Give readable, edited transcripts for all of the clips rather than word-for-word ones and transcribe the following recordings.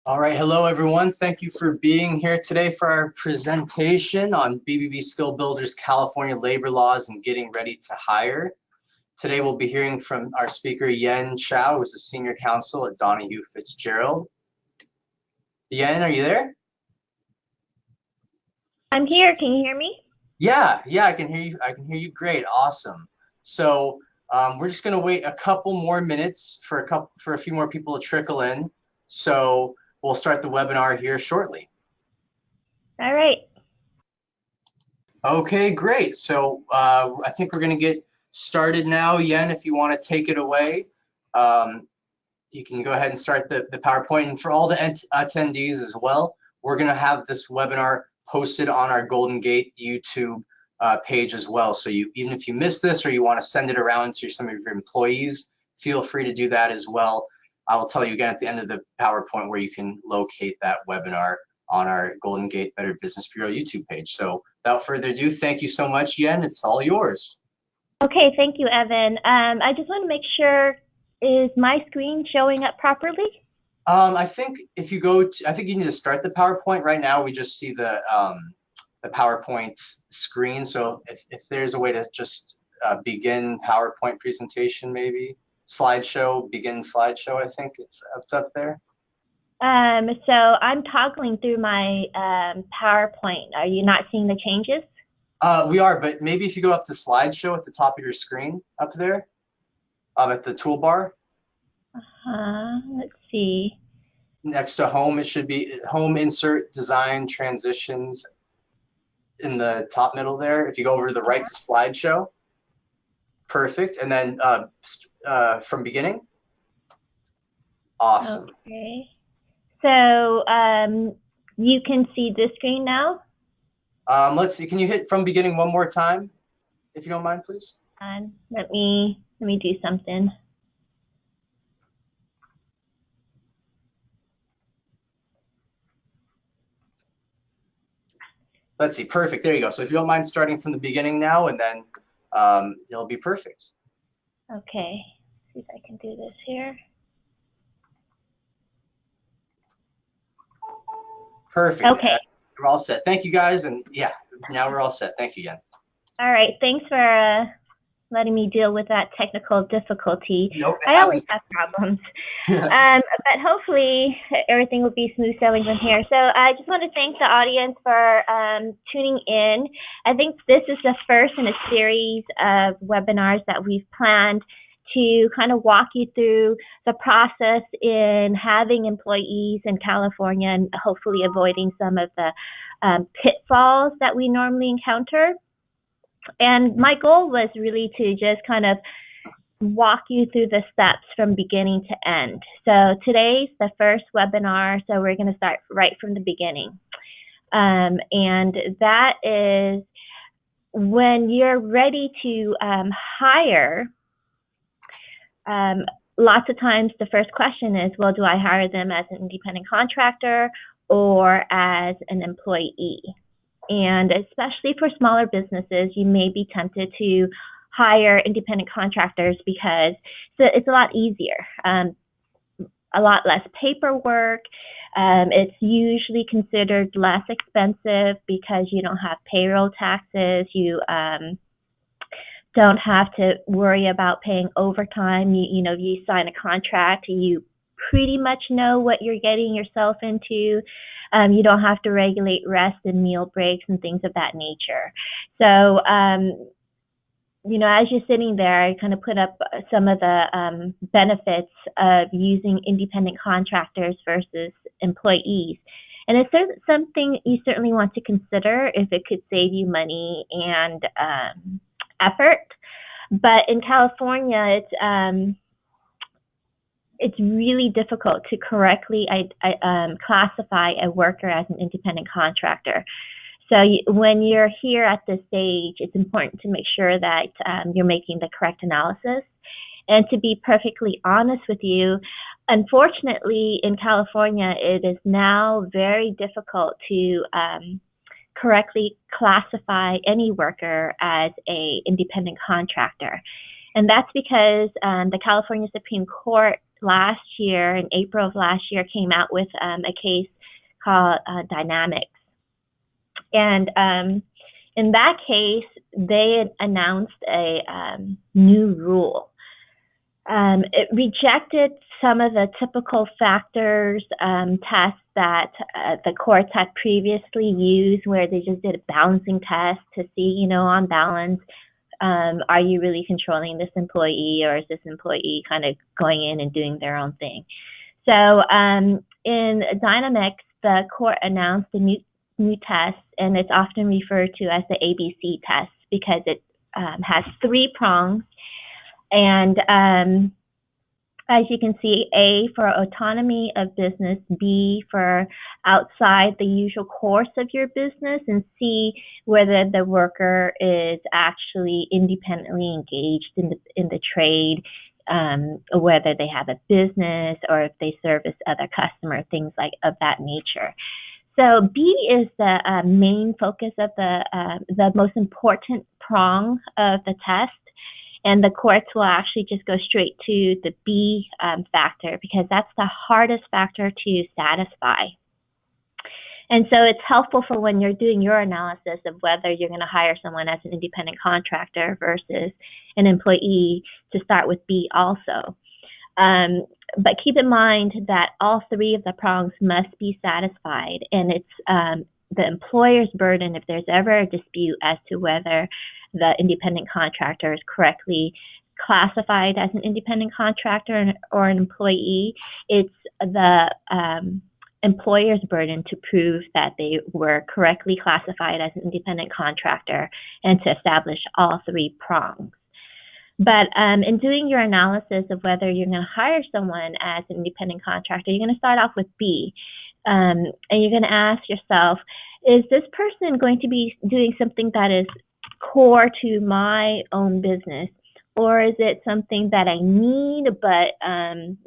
All right, hello everyone. Thank you for being here today for our presentation on BBB Skill Builders, California labor laws and getting ready to hire. Today we'll be hearing from our speaker, Chau, who's a senior counsel at Donahue Fitzgerald. Yen, are you there? I'm here. Can you hear me? Yeah, I can hear you. I can hear you great. Awesome. So we're just going to wait a couple more minutes for a few more people to trickle in. So we'll start the webinar here shortly. All right. Okay, great. So I think we're going to get started now. Yen, if you want to take it away, you can go ahead and start the PowerPoint. And for all the attendees as well, we're going to have this webinar posted on our Golden Gate YouTube page as well. So even if you missed this or you want to send it around to some of your employees, feel free to do that as well. I will tell you again at the end of the PowerPoint where you can locate that webinar on our Golden Gate Better Business Bureau YouTube page. So without further ado, thank you so much, Yen. It's all yours. Okay, thank you, Evan. I just want to make sure, is my screen showing up properly? I think if you go to, I think you need to start the PowerPoint. Right now, we just see the PowerPoint screen. So if there's a way to just begin PowerPoint presentation, maybe slideshow, begin slideshow, I think it's up there. So I'm toggling through my PowerPoint. Are you not seeing the changes? We are, but maybe if you go up to slideshow at the top of your screen up there, at the toolbar. Let's see. Next to home, it should be home, insert, design, transitions in the top middle there. If you go over to the right to slideshow, perfect. And then from beginning. Awesome. Okay. So you can see this screen now? Let's see, can you hit from beginning one more time, if you don't mind, please? Let me do something. Let's see, perfect, there you go. So if you don't mind starting from the beginning now, and then it'll be perfect. Okay, see if I can do this here. Perfect. Okay. We're all set. Thank you guys, and yeah, now we're all set. Thank you, Yen. All right, thanks for letting me deal with that technical difficulty. Nope, I always have problems. But hopefully everything will be smooth sailing from here. So I just want to thank the audience for tuning in. I think this is the first in a series of webinars that we've planned to kind of walk you through the process in having employees in California and hopefully avoiding some of the pitfalls that we normally encounter. And my goal was really to just kind of walk you through the steps from beginning to end. So today's the first webinar, so we're going to start right from the beginning. And that is when you're ready to hire, lots of times the first question is, well, do I hire them as an independent contractor or as an employee? And especially for smaller businesses, you may be tempted to hire independent contractors because it's a lot easier, a lot less paperwork. It's usually considered less expensive because you don't have payroll taxes. You don't have to worry about paying overtime. You sign a contract, you pretty much know what you're getting yourself into. You don't have to regulate rest and meal breaks and things of that nature. So, as you're sitting there, I kind of put up some of the benefits of using independent contractors versus employees. And it's something you certainly want to consider if it could save you money and effort. But in California, it's really difficult to correctly classify a worker as an independent contractor. So when you're here at this stage, it's important to make sure that you're making the correct analysis. And to be perfectly honest with you, unfortunately, in California, it is now very difficult to correctly classify any worker as an independent contractor. And that's because the California Supreme Court last year, in April of last year, came out with a case called Dynamex. And in that case, they had announced a new rule. It rejected some of the typical factors tests that the courts had previously used, where they just did a balancing test to see, on balance, are you really controlling this employee, or is this employee kind of going in and doing their own thing? So in Dynamex, the court announced a new test, and it's often referred to as the ABC test because it has 3 prongs. And as you can see, A for autonomy of business, B for outside the usual course of your business, and C whether the worker is actually independently engaged in the trade, or whether they have a business or if they service other customers, things like of that nature. So B is the main focus of the most important prong of the test. And the courts will actually just go straight to the B factor, because that's the hardest factor to satisfy. And so it's helpful for when you're doing your analysis of whether you're going to hire someone as an independent contractor versus an employee to start with B also. But keep in mind that all 3 of the prongs must be satisfied, and it's the employer's burden, if there's ever a dispute as to whether the independent contractor is correctly classified as an independent contractor or an employee, it's the employer's burden to prove that they were correctly classified as an independent contractor and to establish all 3 prongs. But in doing your analysis of whether you're going to hire someone as an independent contractor, you're going to start off with B. And you're going to ask yourself, is this person going to be doing something that is core to my own business, or is it something that I need but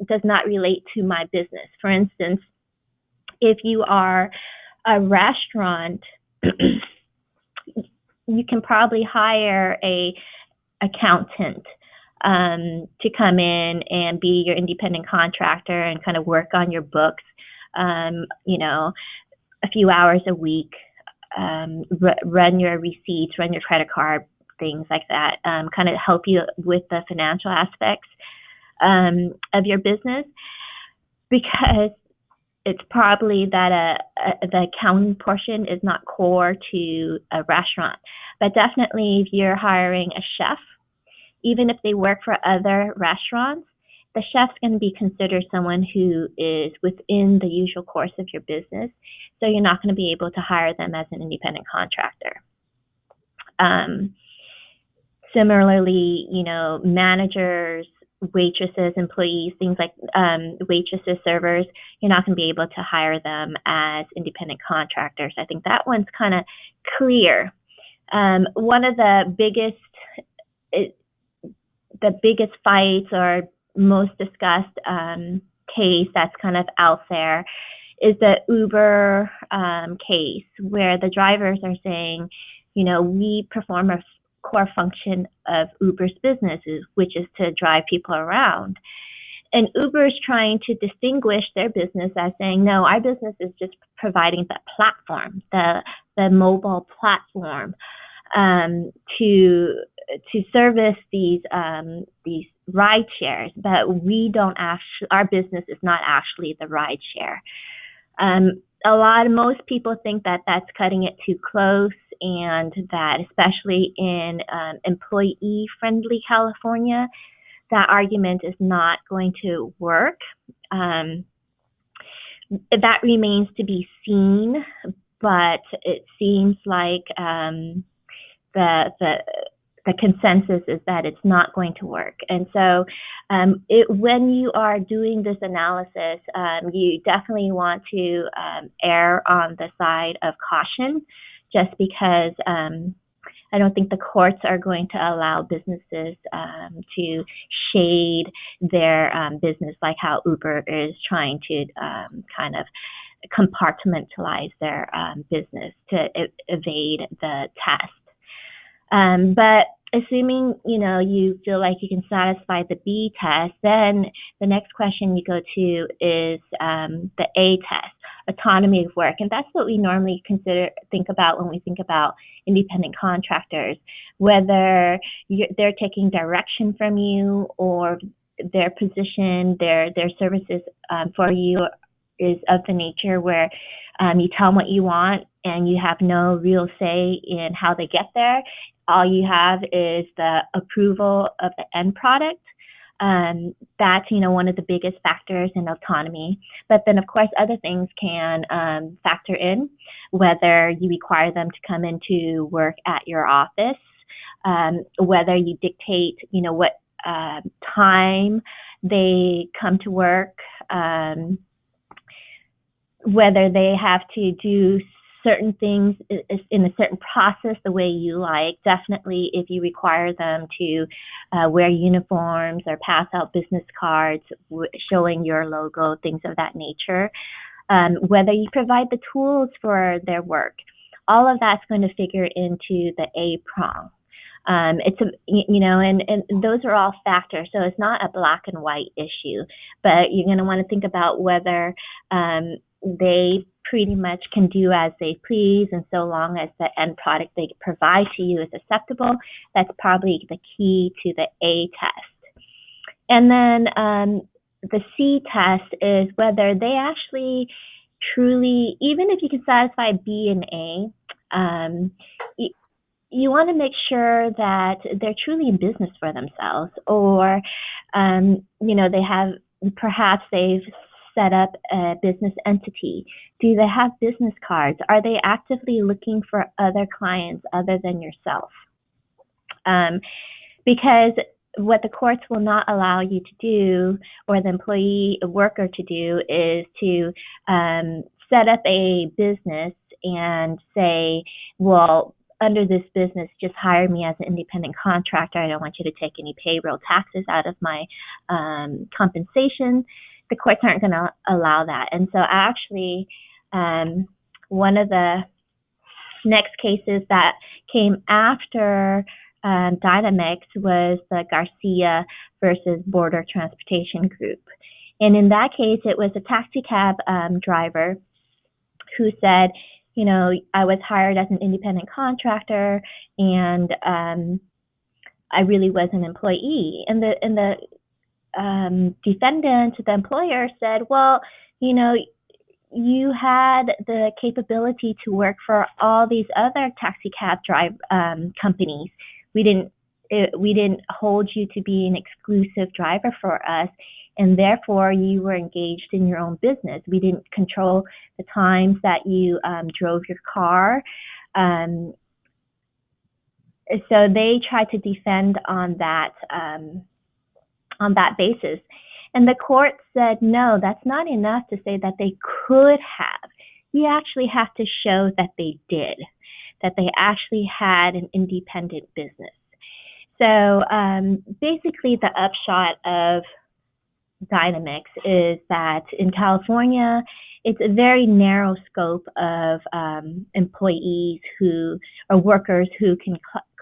does not relate to my business? For instance, if you are a restaurant, you can probably hire a accountant to come in and be your independent contractor and kind of work on your books, a few hours a week, run your receipts, run your credit card, things like that, kind of help you with the financial aspects of your business, because it's probably that the accounting portion is not core to a restaurant. But definitely if you're hiring a chef, even if they work for other restaurants, the chef's going to be considered someone who is within the usual course of your business. So you're not going to be able to hire them as an independent contractor. Similarly, managers, waitresses, employees, things like waitresses, servers, you're not going to be able to hire them as independent contractors. I think that one's kind of clear. One of the biggest fights or most discussed case that's kind of out there is the Uber case, where the drivers are saying, we perform a core function of Uber's businesses, which is to drive people around. And Uber is trying to distinguish their business as saying, no, our business is just providing the platform, the mobile platform, to service these ride shares, but our business is not actually the ride share. Most people think that that's cutting it too close, and that especially in employee-friendly California, that argument is not going to work. That remains to be seen, but it seems like the consensus is that it's not going to work. And so when you are doing this analysis, you definitely want to err on the side of caution, just because I don't think the courts are going to allow businesses to shade their business like how Uber is trying to kind of compartmentalize their business to evade the test. But assuming, you feel like you can satisfy the B test, then the next question you go to is the A test, autonomy of work. And that's what we normally think about when we think about independent contractors, whether they're taking direction from you or their position, their services for you is of the nature where you tell them what you want and you have no real say in how they get there. All you have is the approval of the end product. That's, one of the biggest factors in autonomy. But then, of course, other things can factor in, whether you require them to come into work at your office, whether you dictate, what time they come to work, whether they have to do certain things in a certain process the way you like. Definitely if you require them to wear uniforms or pass out business cards showing your logo, things of that nature. Whether you provide the tools for their work. All of that's going to figure into the A prong. It's and those are all factors. So it's not a black and white issue, but you're going to want to think about whether they pretty much can do as they please, and so long as the end product they provide to you is acceptable, that's probably the key to the A test. And then the C test is whether they actually truly, even if you can satisfy B and A, you want to make sure that they're truly in business for themselves, or perhaps they've set up a business entity. Do they have business cards? Are they actively looking for other clients other than yourself? Because what the courts will not allow you to do, or the worker to do, is to set up a business and say, well, under this business, just hire me as an independent contractor. I don't want you to take any payroll taxes out of my compensation. The courts aren't going to allow that. And so actually, one of the next cases that came after Dynamex was the Garcia versus Border Transportation Group. And in that case, it was a taxi cab driver who said, I was hired as an independent contractor and I really was an employee. And the defendant, the employer, said, well, you had the capability to work for all these other taxi cab companies. We didn't hold you to be an exclusive driver for us, and therefore you were engaged in your own business. We didn't control the times that you drove your car. So they tried to defend on that basis. And the court said, no, that's not enough to say that they could have. You actually have to show that they did, that they actually had an independent business. So basically the upshot of Dynamex is that in California, it's a very narrow scope of employees or workers who can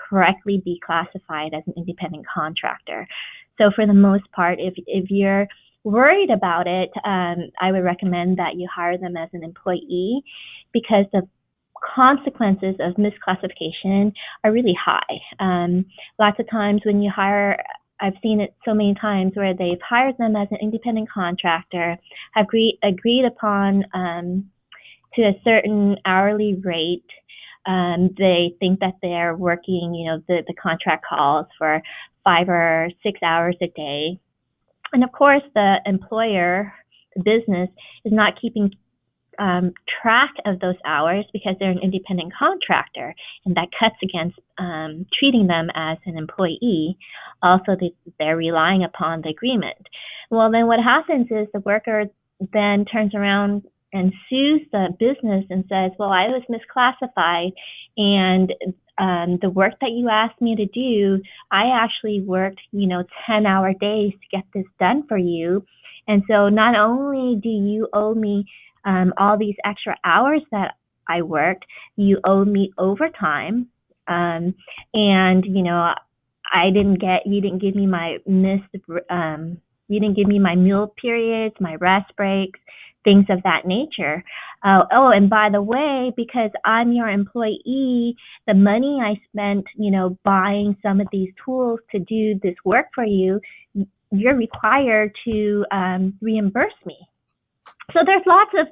correctly be classified as an independent contractor. So for the most part, if you're worried about it, I would recommend that you hire them as an employee, because the consequences of misclassification are really high. Lots of times when you hire, I've seen it so many times where they've hired them as an independent contractor, have agreed upon to a certain hourly rate. They think that they're working, the contract calls for 5 or 6 hours a day. And of course, the employer, the business, is not keeping track of those hours because they're an independent contractor, and that cuts against treating them as an employee. Also, they're relying upon the agreement. Well, then what happens is the worker then turns around and sues the business and says, well, I was misclassified, and the work that you asked me to do, I actually worked, 10-hour days to get this done for you. And so not only do you owe me all these extra hours that I worked, you owe me overtime. And, you didn't give me my you didn't give me my meal periods, my rest breaks, things of that nature. Oh, and by the way, because I'm your employee, the money I spent, buying some of these tools to do this work for you, you're required to reimburse me. So there's lots of,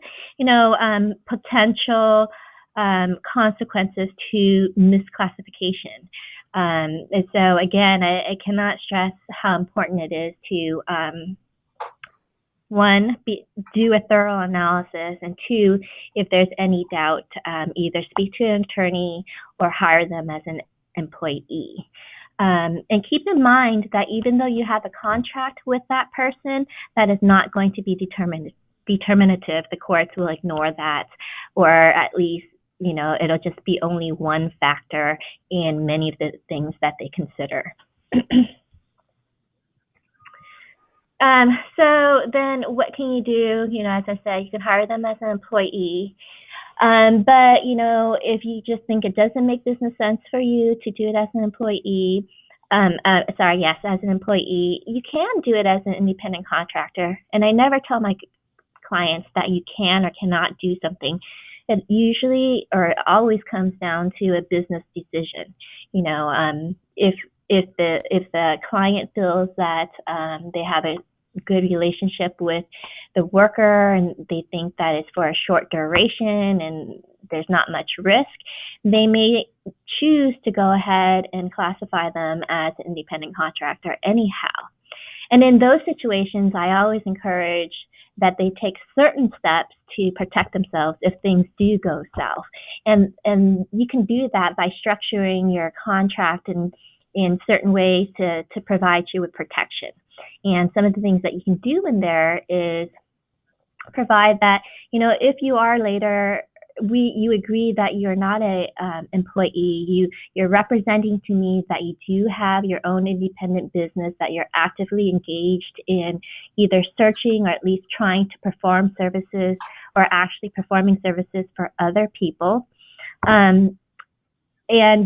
potential consequences to misclassification. And so again, I cannot stress how important it is to, one, do a thorough analysis, and two, if there's any doubt, either speak to an attorney or hire them as an employee. And keep in mind that even though you have a contract with that person, that is not going to be determinative. The courts will ignore that, or at least, it'll just be only one factor in many of the things that they consider. So then what can you do? As I said, you can hire them as an employee. But, if you just think it doesn't make business sense for you to do it as an employee, as an employee, you can do it as an independent contractor. And I never tell my clients that you can or cannot do something. It usually or always comes down to a business decision. If the client feels that they have a good relationship with the worker and they think that it's for a short duration and there's not much risk, they may choose to go ahead and classify them as an independent contractor anyhow. And in those situations, I always encourage that they take certain steps to protect themselves if things do go south. And you can do that by structuring your contract in certain ways to provide you with protection. And some of the things that you can do in there is provide that, if you are later, you agree that you're not a employee, you're representing to me that you do have your own independent business, that you're actively engaged in either searching or at least trying to perform services or actually performing services for other people.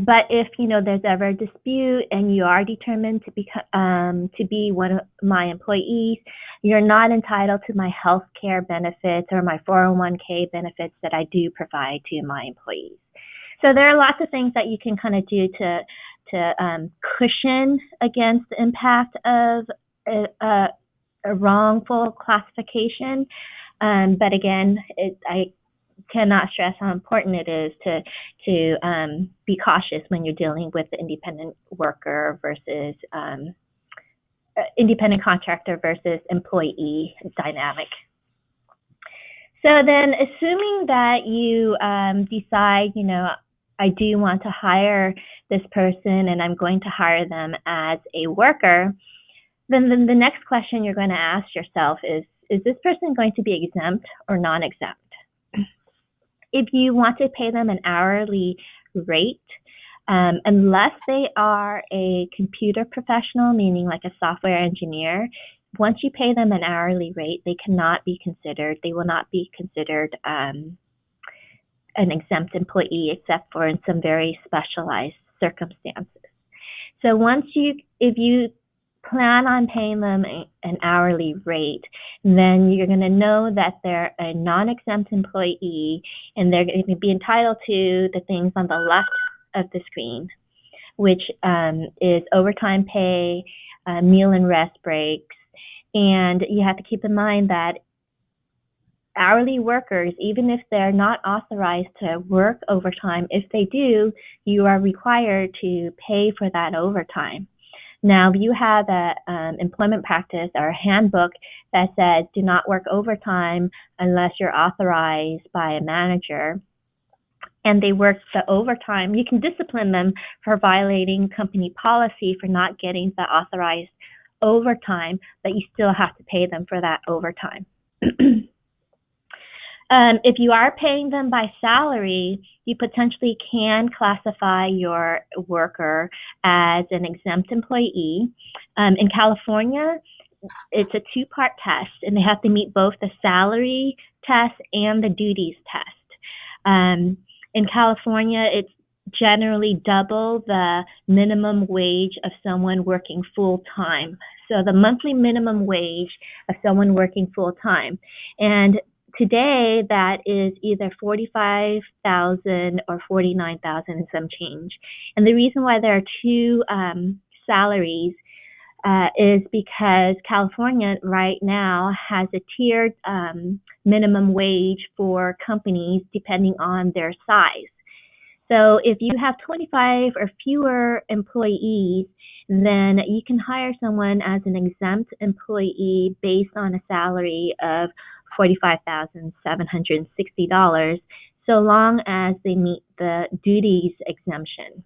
But if there's ever a dispute and you are determined to be one of my employees, you're not entitled to my health care benefits or my 401k benefits that I do provide to my employees. So there are lots of things that you can kind of do to cushion against the impact of a wrongful classification. But again, I cannot stress how important it is to be cautious when you're dealing with the independent worker versus independent contractor versus employee dynamic. So then, assuming that you decide, I do want to hire this person and I'm going to hire them as a worker, then the next question you're going to ask yourself is this person going to be exempt or non-exempt? If you want to pay them an hourly rate, unless they are a computer professional, meaning like a software engineer, once you pay them an hourly rate, they will not be considered an exempt employee except for in some very specialized circumstances. So if you plan on paying them an hourly rate, then you're going to know that they're a non-exempt employee and they're going to be entitled to the things on the left of the screen, which is overtime pay, meal and rest breaks. And you have to keep in mind that hourly workers, even if they're not authorized to work overtime, if they do, you are required to pay for that overtime. Now, if you have an employment practice or a handbook that says do not work overtime unless you're authorized by a manager, and they work the overtime, you can discipline them for violating company policy for not getting the authorized overtime, but you still have to pay them for that overtime. If you are paying them by salary, you potentially can classify your worker as an exempt employee. In California, it's a two-part test, and they have to meet both the salary test and the duties test. In California, it's generally double the minimum wage of someone working full-time. So the monthly minimum wage of someone working full-time. And today that is either $45,000 or $49,000 and some change. And the reason why there are two salaries is because California right now has a tiered minimum wage for companies depending on their size. So if you have 25 or fewer employees, then you can hire someone as an exempt employee based on a salary of $45,760, so long as they meet the duties exemption.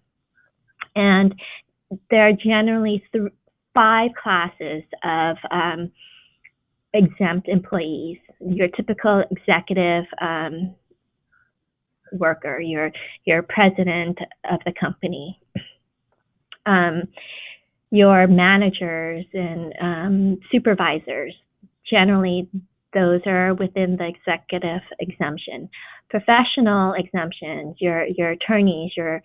And there are generally 5 classes of exempt employees. Your typical executive worker, your president of the company, your managers and supervisors. Generally, those are within the executive exemption. Professional exemptions, your attorneys, your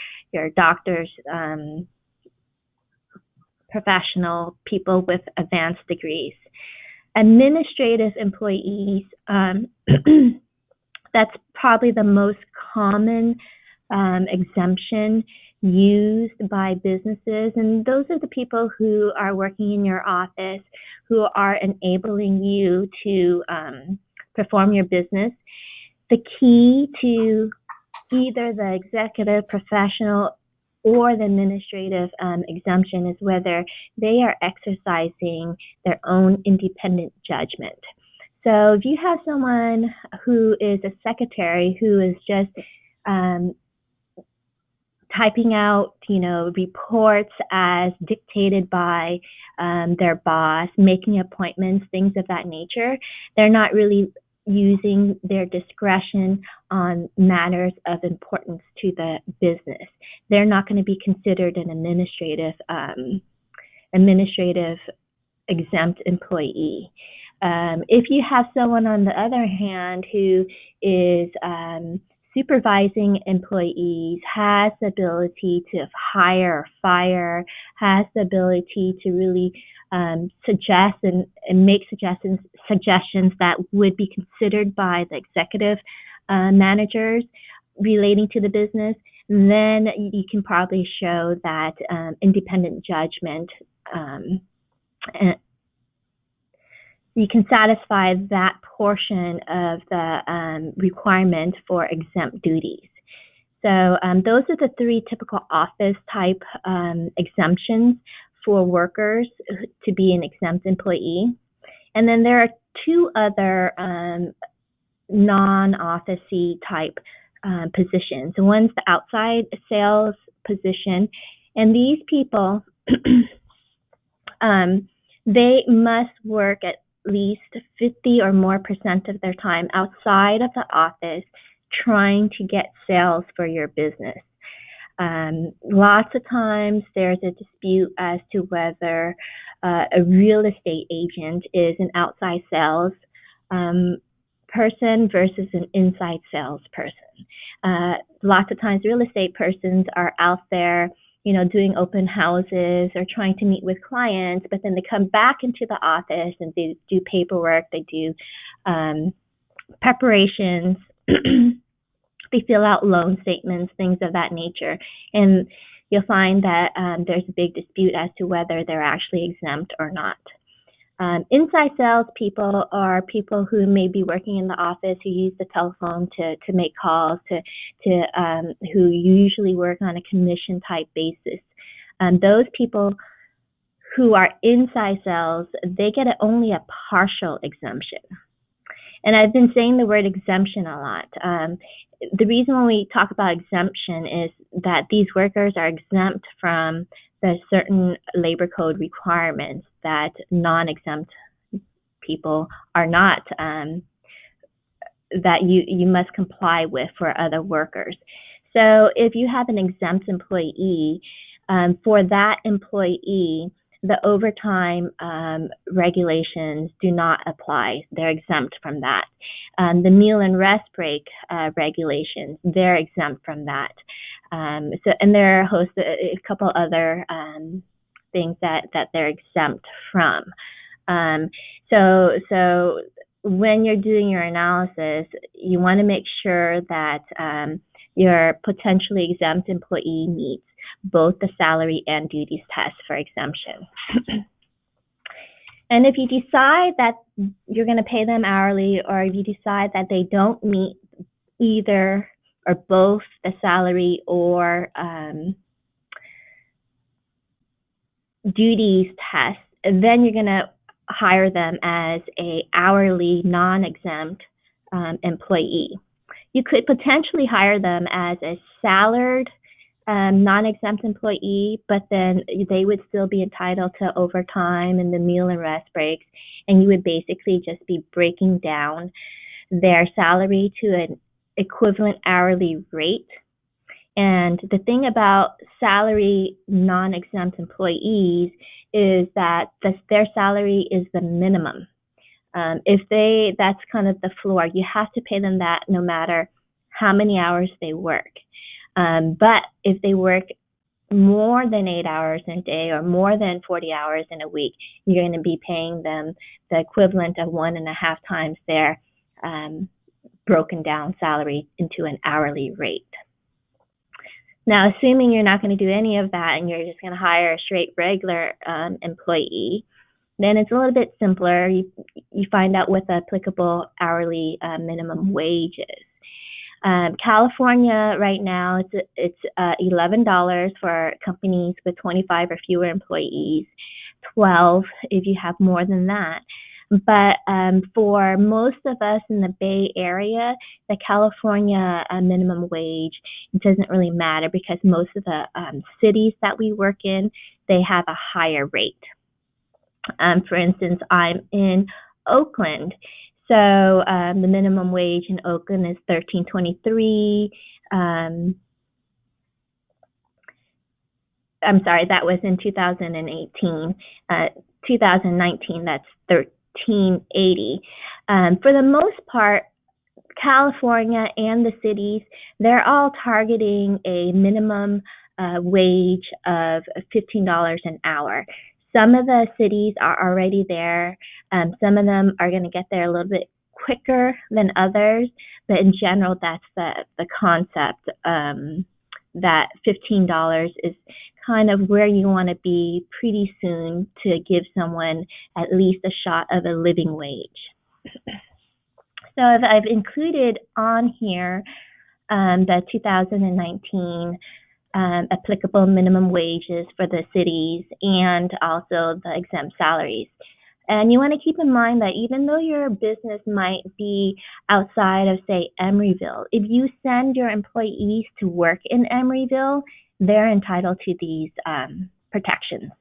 doctors, professional people with advanced degrees. Administrative employees, that's probably the most common exemption used by businesses, and those are the people who are working in your office, who are enabling you to perform your business. The key to either the executive, professional, or the administrative exemption is whether they are exercising their own independent judgment. So if you have someone who is a secretary who is just typing out, reports as dictated by their boss, making appointments, things of that nature, they're not really using their discretion on matters of importance to the business. They're not going to be considered an administrative exempt employee. If you have someone, on the other hand, who is supervising employees, has the ability to hire or fire, has the ability to really suggest and make suggestions that would be considered by the executive managers relating to the business, then you can probably show that independent judgment. You can satisfy that portion of the requirement for exempt duties. So those are the 3 typical office type exemptions for workers to be an exempt employee. And then there are 2 other non-office-y type positions. One's the outside sales position, and these people, they must work at least 50 or more % of their time outside of the office trying to get sales for your business. Lots of times there's a dispute as to whether a real estate agent is an outside sales person versus an inside sales person. Lots of times real estate persons are out there, doing open houses or trying to meet with clients, but then they come back into the office and they do paperwork, they do preparations, they fill out loan statements, things of that nature. And you'll find that there's a big dispute as to whether they're actually exempt or not. Inside sales people are people who may be working in the office, who use the telephone to make calls, who usually work on a commission type basis. Those people who are inside sales, they get only a partial exemption. And I've been saying the word exemption a lot. The reason when we talk about exemption is that these workers are exempt from the certain labor code requirements that non-exempt people are not, that you must comply with for other workers. So if you have an exempt employee, for that employee, the overtime regulations do not apply. They're exempt from that. The meal and rest break regulations, they're exempt from that. And there are a couple other things that they're exempt from. So when you're doing your analysis, you want to make sure that your potentially exempt employee meets both the salary and duties test for exemption. And if you decide that you're going to pay them hourly, or if you decide that they don't meet either or both the salary or duties test, then you're going to hire them as a hourly non-exempt employee. You could potentially hire them as a salaried non-exempt employee, but then they would still be entitled to overtime and the meal and rest breaks, and you would basically just be breaking down their salary to an equivalent hourly rate. And the thing about salary non-exempt employees is that their salary is the minimum. That's kind of the floor. You have to pay them that no matter how many hours they work. But if they work more than 8 hours in a day or more than 40 hours in a week, you're going to be paying them the equivalent of 1.5 times their broken down salary into an hourly rate. Now, assuming you're not going to do any of that and you're just going to hire a straight regular employee, then it's a little bit simpler. You find out what the applicable hourly minimum wage is. California right now, it's $11 for companies with 25 or fewer employees, $12 if you have more than that. But for most of us in the Bay Area, the California minimum wage doesn't really matter because most of the cities that we work in, they have a higher rate. For instance, I'm in Oakland. So the minimum wage in Oakland is $13.23. I'm sorry, that was in 2018. 2019, that's $13.80. For the most part, California and the cities, they're all targeting a minimum wage of $15 an hour. Some of the cities are already there. Some of them are going to get there a little bit quicker than others, but in general, that's the concept, that $15 is kind of where you want to be pretty soon to give someone at least a shot of a living wage. So I've included on here the 2019 applicable minimum wages for the cities and also the exempt salaries. And you want to keep in mind that even though your business might be outside of, say, Emeryville, if you send your employees to work in Emeryville, they're entitled to these protections.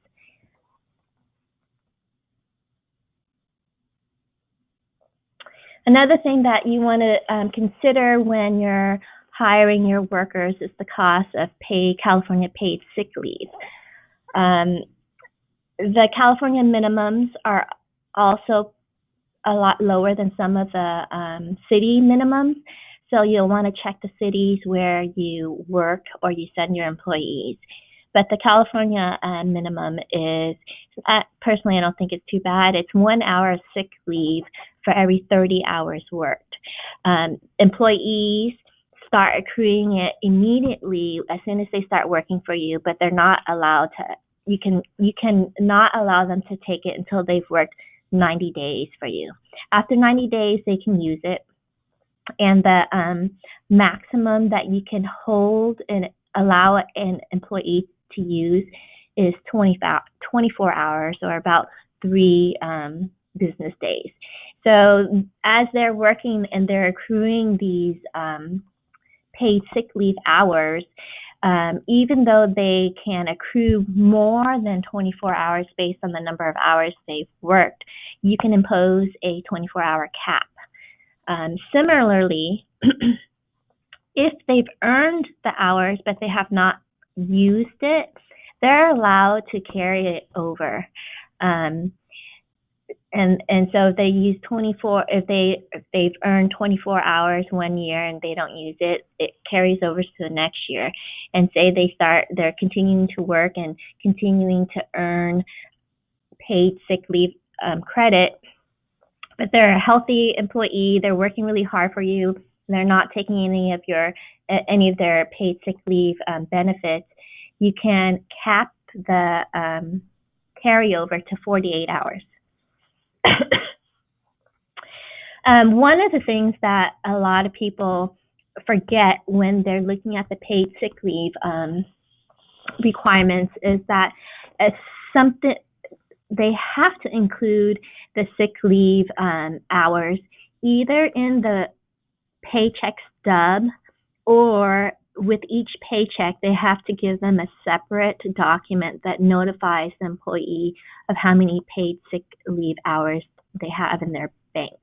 Another thing that you want to consider when you're hiring your workers is the cost of California paid sick leave. The California minimums are also a lot lower than some of the city minimums. So you'll want to check the cities where you work or you send your employees. But the California minimum is, personally, I don't think it's too bad. It's 1 hour of sick leave for every 30 hours worked. Employees start accruing it immediately as soon as they start working for you, but they're not allowed to. You can not allow them to take it until they've worked 90 days for you. After 90 days, they can use it. And the maximum that you can hold and allow an employee to use is 24 hours, or about 3 business days. So as they're working and they're accruing these paid sick leave hours, even though they can accrue more than 24 hours based on the number of hours they've worked, you can impose a 24-hour cap. Similarly, if they've earned the hours but they have not used it, they're allowed to carry it over. And so if they use 24, if they've earned 24 hours 1 year and they don't use it, it carries over to the next year. And say they're continuing to work and continuing to earn paid sick leave credit, but they're a healthy employee, they're working really hard for you, they're not taking any of their paid sick leave benefits, you can cap the carryover to 48 hours. One of the things that a lot of people forget when they're looking at the paid sick leave requirements is that they have to include the sick leave hours either in the paycheck stub, or with each paycheck they have to give them a separate document that notifies the employee of how many paid sick leave hours they have in their bank.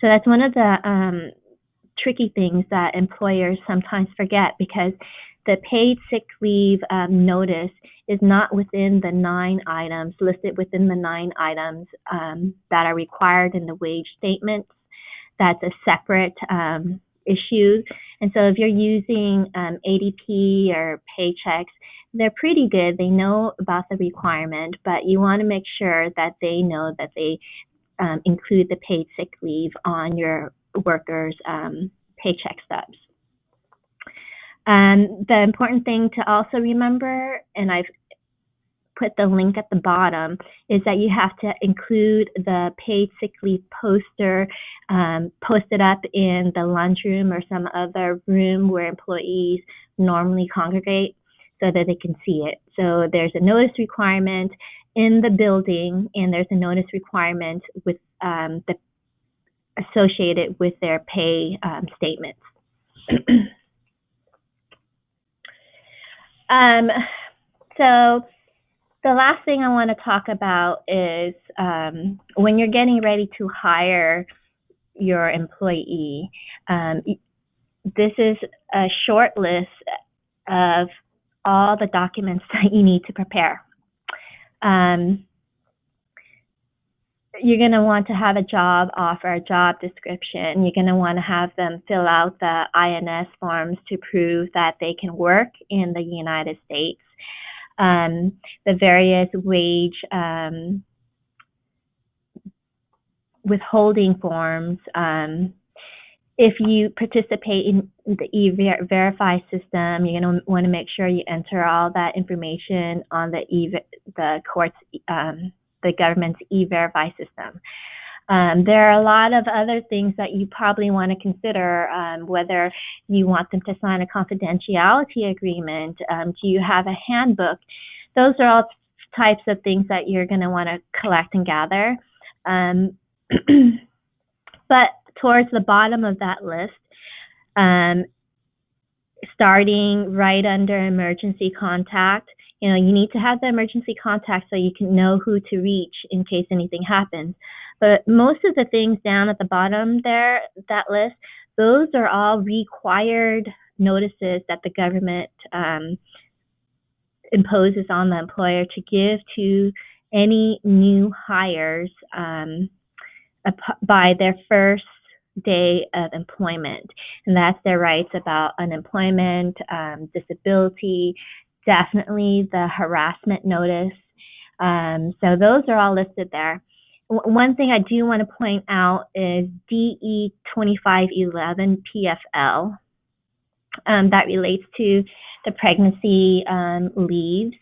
So that's one of the tricky things that employers sometimes forget, because the paid sick leave notice is not within the 9 items, listed within the 9 items that are required in the wage statements. That's a separate issue. And so if you're using ADP or Paychecks, they're pretty good. They know about the requirement, but you want to make sure that they know that they include the paid sick leave on your workers' paycheck stubs. The important thing to also remember, and I've put the link at the bottom, is that you have to include the paid sick leave poster posted up in the lunchroom or some other room where employees normally congregate so that they can see it. So there's a notice requirement in the building, and there's a notice requirement with associated with their pay statements. So the last thing I want to talk about is when you're getting ready to hire your employee, this is a short list of all the documents that you need to prepare. You're going to want to have a job offer, a job description. You're going to want to have them fill out the INS forms to prove that they can work in the United States. The various wage withholding forms. If you participate in the E-Verify system, you're going to want to make sure you enter all that information on the government's E-Verify system. There are a lot of other things that you probably want to consider, whether you want them to sign a confidentiality agreement. Do you have a handbook? Those are all types of things that you're going to want to collect and gather. But towards the bottom of that list, starting right under emergency contact, you need to have the emergency contact so you can know who to reach in case anything happens. But most of the things down at the bottom there, that list, those are all required notices that the government imposes on the employer to give to any new hires by their first day of employment. And that's their rights about unemployment, disability, definitely the harassment notice. So those are all listed there. One thing I do want to point out is DE 2511 PFL. That relates to the pregnancy leaves.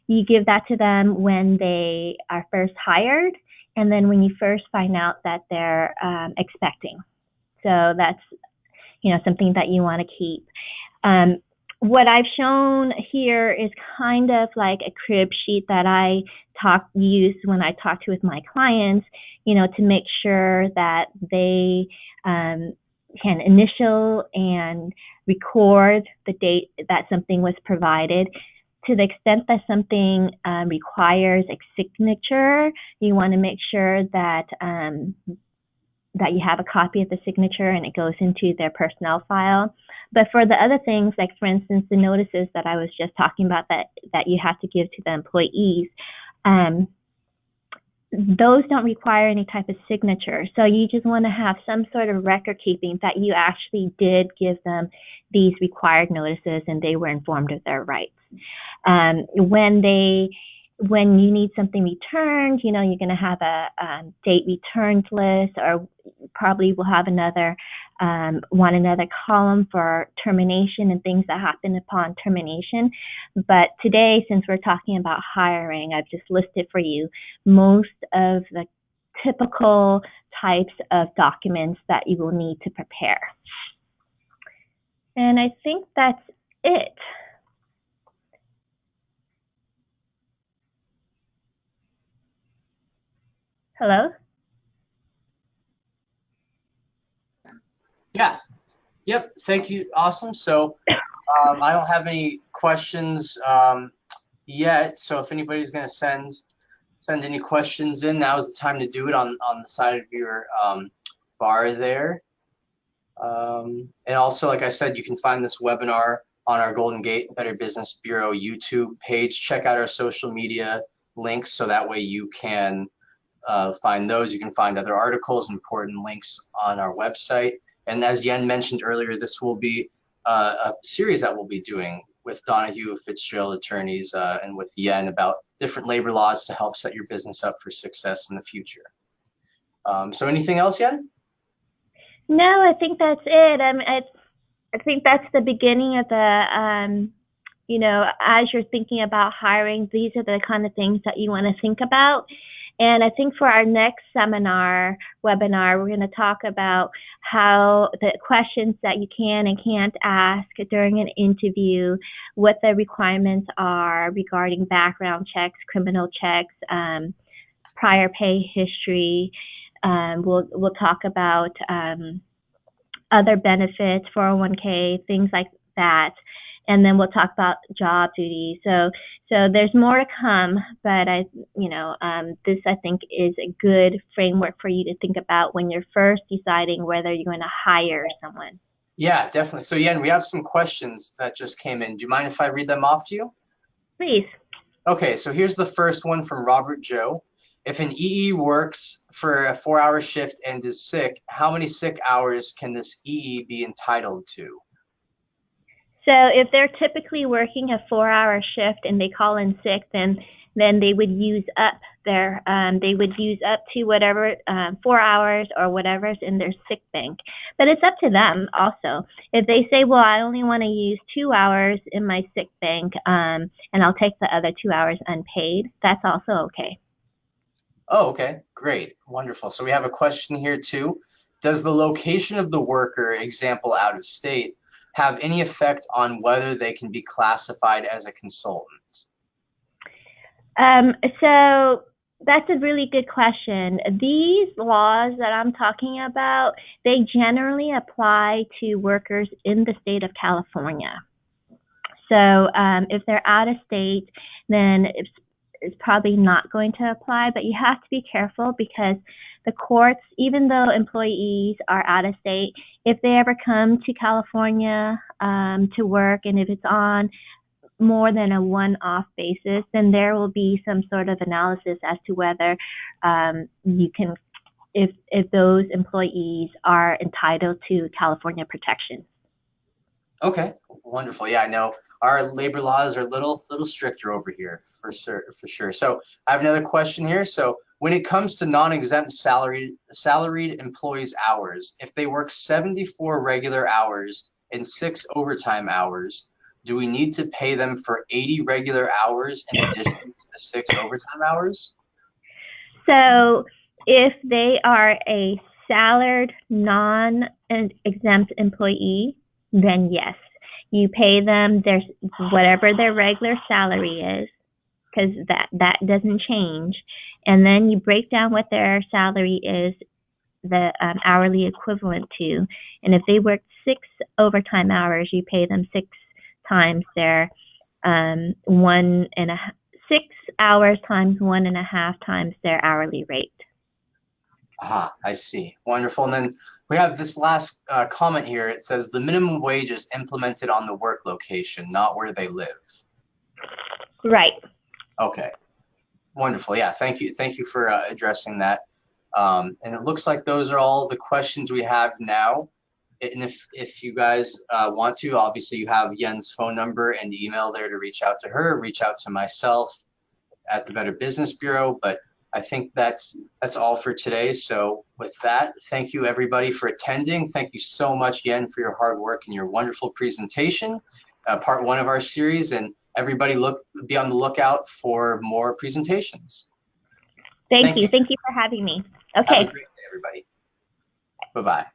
You give that to them when they are first hired, and then when you first find out that they're expecting. So that's something that you want to keep. What I've shown here is kind of like a crib sheet that I use when I talk with my clients, to make sure that they can initial and record the date that something was provided. To the extent that something requires a signature, you want to make sure that that you have a copy of the signature and it goes into their personnel file. But for the other things, like for instance, the notices that I was just talking about that you have to give to the employees, those don't require any type of signature. So you just want to have some sort of record keeping that you actually did give them these required notices and they were informed of their rights. When you need something returned, you're going to have a date returns list, or probably will have another column for termination and things that happen upon termination. But today, since we're talking about hiring, I've just listed for you most of the typical types of documents that you will need to prepare. And I think that's it. Hello? Yeah. Yep. Thank you. Awesome. So I don't have any questions yet. So if anybody's going to send any questions in, now is the time to do it on the side of your bar there. And also, like I said, you can find this webinar on our Golden Gate Better Business Bureau YouTube page. Check out our social media links so that way you can find those. You can find other articles, important links on our website. And as Yen mentioned earlier, this will be a series that we'll be doing with Donahue Fitzgerald Attorneys and with Yen about different labor laws to help set your business up for success in the future. So anything else, Yen? No, I think that's it. I think that's the beginning of the, as you're thinking about hiring, these are the kind of things that you want to think about. And I think for our next webinar, we're going to talk about how the questions that you can and can't ask during an interview, what the requirements are regarding background checks, criminal checks, prior pay history. We'll talk about other benefits, 401k, things like that. And then we'll talk about job duties. So there's more to come, but this I think is a good framework for you to think about when you're first deciding whether you're going to hire someone. Yeah, definitely. So Yen, we have some questions that just came in. Do you mind if I read them off to you? Please. Okay, so here's the first one from Robert Joe. If an EE works for a 4-hour shift and is sick, how many sick hours can this EE be entitled to? So if they're typically working a 4-hour shift and they call in sick, then they would use up to whatever 4 hours or whatever's in their sick bank. But it's up to them also. If they say, well, I only want to use 2 hours in my sick bank and I'll take the other 2 hours unpaid, that's also okay. Oh, okay, great, wonderful. So we have a question here too. Does the location of the worker, example out of state, have any effect on whether they can be classified as a consultant? So that's a really good question. These laws that I'm talking about, they generally apply to workers in the state of California. So if they're out of state, then it's probably not going to apply, but you have to be careful because the courts, even though employees are out of state, if they ever come to California to work, and if it's on more than a one-off basis, then there will be some sort of analysis as to whether you can, if those employees are entitled to California protection. Okay, wonderful. Yeah, I know our labor laws are a little stricter over here for sure. So I have another question here. So when it comes to non-exempt salaried employees' hours, if they work 74 regular hours and 6 overtime hours, do we need to pay them for 80 regular hours in addition to the 6 overtime hours? So if they are a salaried non-exempt employee, then yes, you pay them their whatever their regular salary is, because that doesn't change, and then you break down what their salary is, the hourly equivalent to, and if they work 6 overtime hours, you pay them 6 times their 6 hours times 1.5 times their hourly rate. Ah, I see. Wonderful. And then we have this last comment here. It says the minimum wage is implemented on the work location, not where they live. Right. Okay. Wonderful. Yeah, thank you. Thank you for addressing that. And it looks like those are all the questions we have now. And if you guys want to, obviously you have Yen's phone number and email there to reach out to her, reach out to myself at the Better Business Bureau. But I think that's all for today. So with that, thank you everybody for attending. Thank you so much, Yen, for your hard work and your wonderful presentation, part one of our series. And everybody be on the lookout for more presentations. Thank you. Thank you for having me. Okay. Have a great day, everybody. Bye-bye.